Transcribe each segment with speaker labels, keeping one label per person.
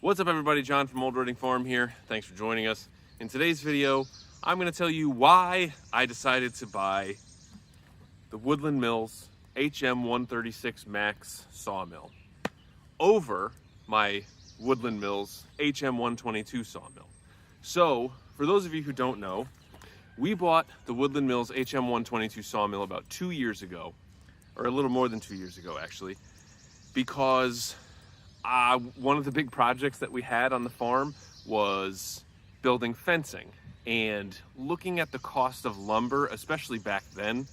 Speaker 1: What's up everybody, John from Old Reading Farm here. Thanks for joining us. In today's video, I'm going to tell you why I decided to buy the Woodland Mills HM136 Max sawmill over my Woodland Mills HM122 sawmill. So, for those of you who don't know, we bought the Woodland Mills HM122 sawmill about 2 years ago, or a little more than 2 years ago actually, because one of the big projects that we had on the farm was building fencing. And looking at the cost of lumber, especially back then,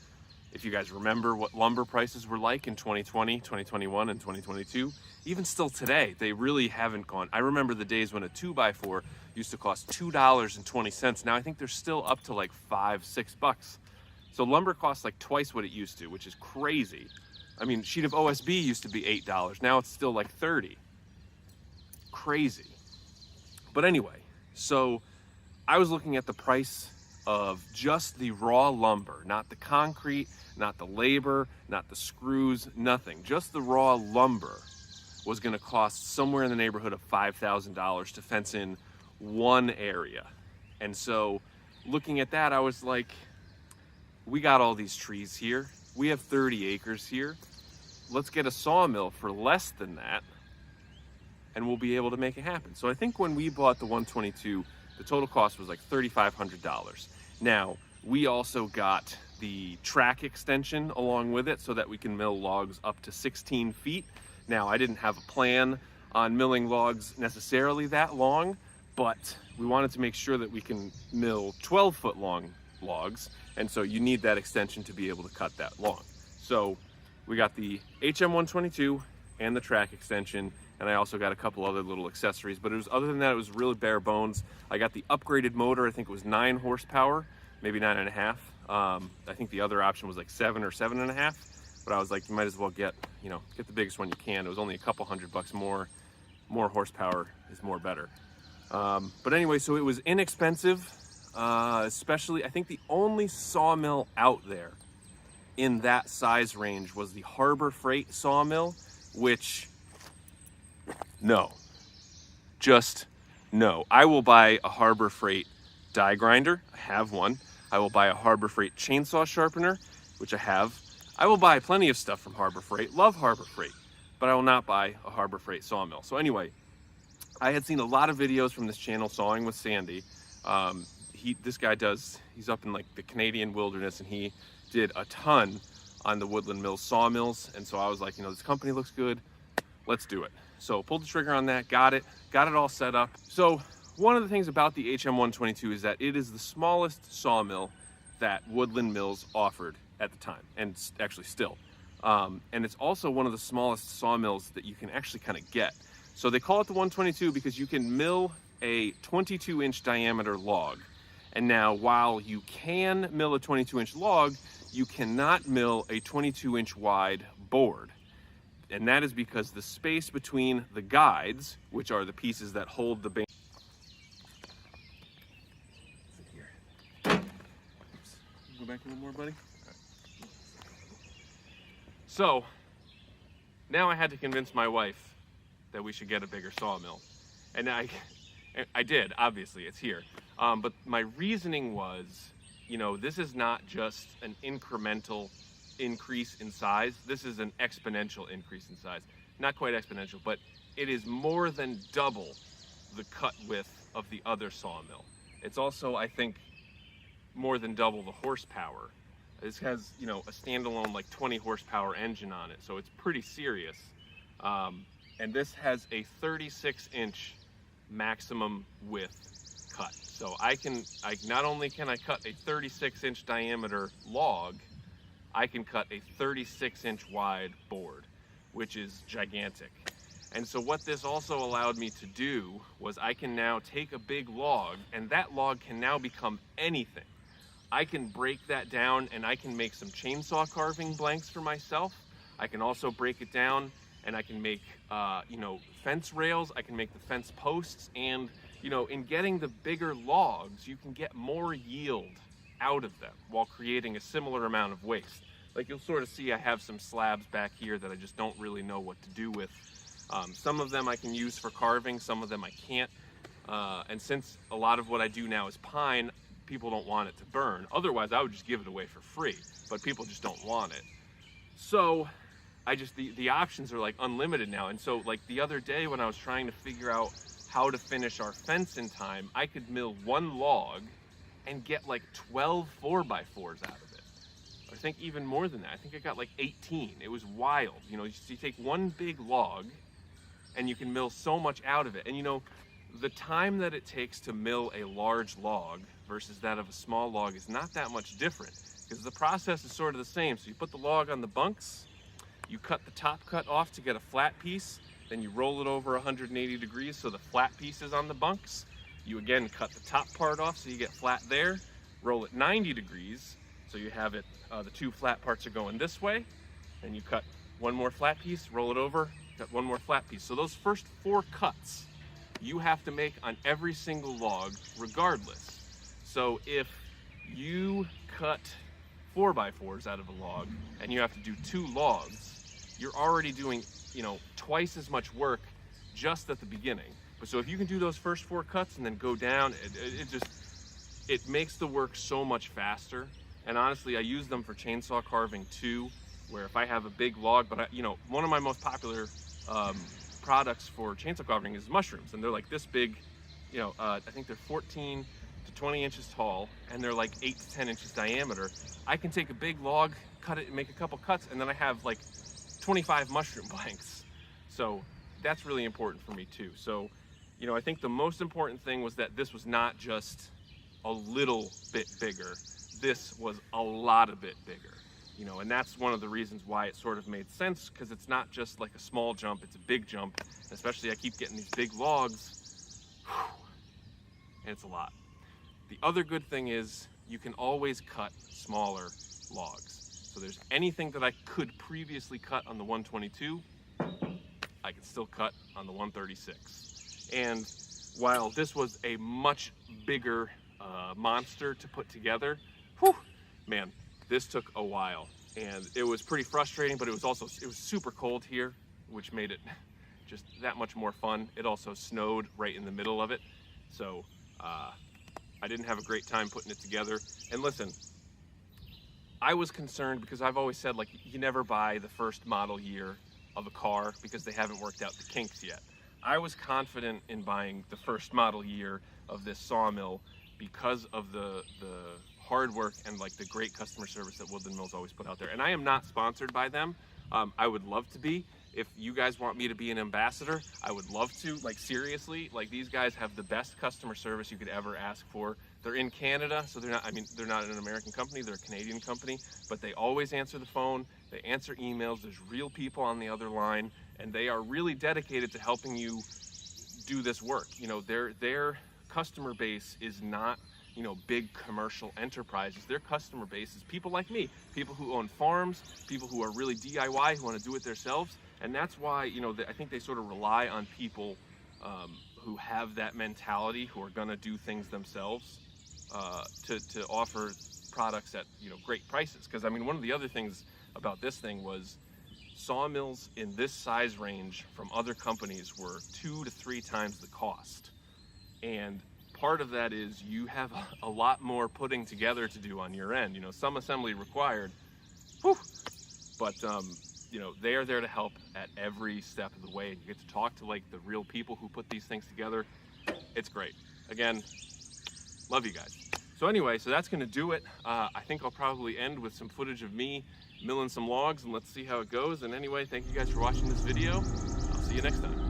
Speaker 1: if you guys remember what lumber prices were like in 2020, 2021, and 2022, even still today, they really haven't gone. I remember the days when a 2x4 used to cost $2.20. Now I think they're still up to like $5-6. So lumber costs like twice what it used to, which is crazy. I mean, sheet of OSB used to be $8. Now it's still like $30. Crazy. But anyway, so I was looking at the price of just the raw lumber, not the concrete, not the labor, not the screws, nothing. Just the raw lumber was going to cost somewhere in the neighborhood of $5,000 to fence in one area. And so looking at that, I was like, we got all these trees here. We have 30 acres here. Let's get a sawmill for less than that, and we'll be able to make it happen. So I think when we bought the 122, the total cost was like $3,500. Now, we also got the track extension along with it so that we can mill logs up to 16 feet. Now, I didn't have a plan on milling logs necessarily that long, but we wanted to make sure that we can mill 12-foot long logs, and so you need that extension to be able to cut that long. So we got the HM122 and the track extension, and I also got a couple other little accessories, but other than that, it was really bare bones. I got the upgraded motor. I think it was 9 horsepower, maybe 9.5. I think the other option was like 7 or 7.5, but I was like, you might as well get the biggest one you can. It was only a couple $100 more. More horsepower is more better. But anyway, so it was inexpensive, especially, I think the only sawmill out there in that size range was the Harbor Freight sawmill, which, no, just no. I will buy a Harbor Freight die grinder. I have one. I will buy a Harbor Freight chainsaw sharpener, which I have. I will buy plenty of stuff from Harbor Freight. Love Harbor Freight, but I will not buy a Harbor Freight sawmill. So anyway, I had seen a lot of videos from this channel, Sawing with Sandy. This guy he's up in like the Canadian wilderness, and he did a ton on the Woodland Mills sawmills. And so I was like, this company looks good. Let's do it. So pulled the trigger on that, got it all set up. So one of the things about the HM122 is that it is the smallest sawmill that Woodland Mills offered at the time, and actually still. And it's also one of the smallest sawmills that you can actually kind of get. So they call it the 122 because you can mill a 22-inch diameter log. And now, while you can mill a 22-inch log, you cannot mill a 22-inch wide board. And that is because the space between the guides, which are the pieces that hold the base. Go back a little more, buddy. So now I had to convince my wife that we should get a bigger sawmill. And I did, obviously, it's here. But my reasoning was, this is not just an incremental increase in size. This is an exponential increase in size. Not quite exponential, but it is more than double the cut width of the other sawmill. It's also, I think, more than double the horsepower. This has, a standalone like 20 horsepower engine on it, so it's pretty serious. And this has a 36-inch maximum width cut. So not only can I cut a 36-inch diameter log, I can cut a 36-inch wide board, which is gigantic. And so what this also allowed me to do was I can now take a big log, and that log can now become anything. I can break that down and I can make some chainsaw carving blanks for myself. I can also break it down and I can make, fence rails. I can make the fence posts, and, in getting the bigger logs, you can get more yield out of them while creating a similar amount of waste. Like you'll sort of see, I have some slabs back here that I just don't really know what to do with. Some of them I can use for carving, some of them I can't. And since a lot of what I do now is pine, people don't want it to burn. Otherwise, I would just give it away for free, but people just don't want it. So the options are like unlimited now. And so like the other day when I was trying to figure out how to finish our fence in time, I could mill one log and get like 12 4x4s out of it. I think even more than that. I think I got like 18. It was wild. You know, you take one big log and you can mill so much out of it. And you know, the time that it takes to mill a large log versus that of a small log is not that much different, because the process is sort of the same. So you put the log on the bunks, you cut the top cut off to get a flat piece, then you roll it over 180 degrees so the flat piece is on the bunks. You again cut the top part off so you get flat there, roll it 90 degrees so you have it, the two flat parts are going this way, and you cut one more flat piece, roll it over, cut one more flat piece. So those first 4 cuts you have to make on every single log regardless. So if you cut 4x4s out of a log and you have to do 2 logs, you're already doing, you know, twice as much work just at the beginning. But so if you can do those first 4 cuts and then go down, it makes the work so much faster. And honestly, I use them for chainsaw carving too, where if I have a big log, but you know, one of my most popular products for chainsaw carving is mushrooms, and they're like this big, you know, I think they're 14 to 20 inches tall, and they're like 8 to 10 inches diameter. I can take a big log, cut it, and make a couple cuts, and then I have like 25 mushroom blanks. So that's really important for me too. So, you know, I think the most important thing was that this was not just a little bit bigger. This was a lot of bit bigger. You know, and that's one of the reasons why it sort of made sense, because it's not just like a small jump, it's a big jump. And especially I keep getting these big logs, and it's a lot. The other good thing is you can always cut smaller logs. So there's anything that I could previously cut on the 122, I can still cut on the 136. And while this was a much bigger monster to put together, man, this took a while, and it was pretty frustrating, but it was super cold here, which made it just that much more fun. It also snowed right in the middle of it, so I didn't have a great time putting it together. And listen, I was concerned because I've always said, like, you never buy the first model year of a car because they haven't worked out the kinks yet. I was confident in buying the first model year of this sawmill because of the hard work and like the great customer service that Woodland Mills always put out there. And I am not sponsored by them. I would love to be. If you guys want me to be an ambassador, I would love to. Like, seriously, like, these guys have the best customer service you could ever ask for. They're in Canada, so they're not an American company, they're a Canadian company, but they always answer the phone, they answer emails, there's real people on the other line, and they are really dedicated to helping you do this work. You know, their customer base is not, you know, big commercial enterprises. Their customer base is people like me, people who own farms, people who are really DIY, who want to do it themselves. And that's why, you know, I think they sort of rely on people who have that mentality, who are going to do things themselves, to offer products at, you know, great prices. Because, I mean, one of the other things about this thing was sawmills in this size range from other companies were 2 to 3 times the cost. And part of that is you have a lot more putting together to do on your end. You know, some assembly required, but you know, they are there to help at every step of the way. And you get to talk to like the real people who put these things together. It's great. Again, love you guys. So anyway, so that's gonna do it. I think I'll probably end with some footage of me milling some logs, and let's see how it goes. And anyway, thank you guys for watching this video. I'll see you next time.